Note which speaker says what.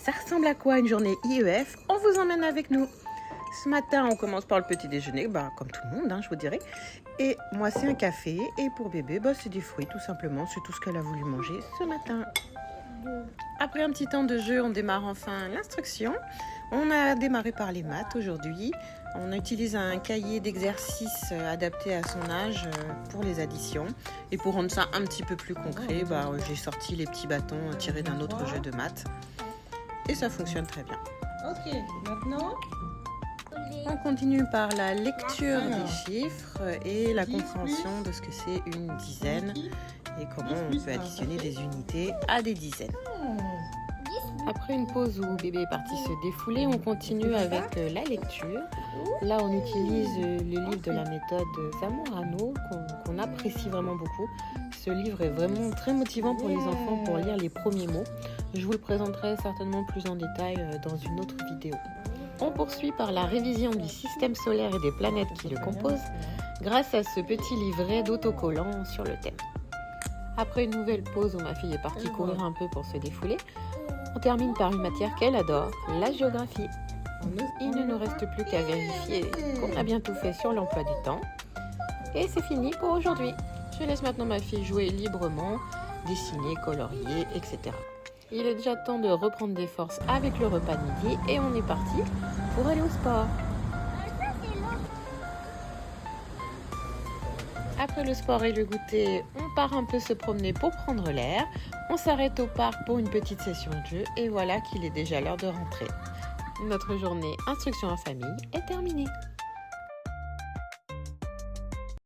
Speaker 1: Ça ressemble à quoi une journée IEF? On vous emmène avec nous. Ce matin, on commence par le petit déjeuner, comme tout le monde, je vous dirais. Et moi, c'est un café. Et pour bébé, c'est des fruits, tout simplement. C'est tout ce qu'elle a voulu manger ce matin. Après un petit temps de jeu, on démarre enfin l'instruction. On a démarré par les maths aujourd'hui. On utilise un cahier d'exercices adapté à son âge pour les additions. Et pour rendre ça un petit peu plus concret, j'ai sorti les petits bâtons tirés d'un autre jeu de maths. Et ça fonctionne très bien.
Speaker 2: Ok, maintenant
Speaker 1: on continue par la lecture des chiffres et la compréhension de ce que c'est une dizaine et comment on peut additionner des unités à des dizaines. Après une pause où bébé est parti se défouler, on continue avec la lecture. Là, on utilise le livre de la méthode Zamorano qu'on apprécie vraiment beaucoup. Ce livre est vraiment très motivant pour les enfants pour lire les premiers mots. Je vous le présenterai certainement plus en détail dans une autre vidéo. On poursuit par la révision du système solaire et des planètes qui le composent grâce à ce petit livret d'autocollants sur le thème. Après une nouvelle pause où ma fille est partie courir un peu pour se défouler, on termine par une matière qu'elle adore, la géographie. Il ne nous reste plus qu'à vérifier qu'on a bien tout fait sur l'emploi du temps. Et c'est fini pour aujourd'hui. Je laisse maintenant ma fille jouer librement, dessiner, colorier, etc. Il est déjà temps de reprendre des forces avec le repas de midi et on est parti pour aller au sport. Après le sport et le goûter, on part un peu se promener pour prendre l'air. On s'arrête au parc pour une petite session de jeu et voilà qu'il est déjà l'heure de rentrer. Notre journée instruction en famille est terminée.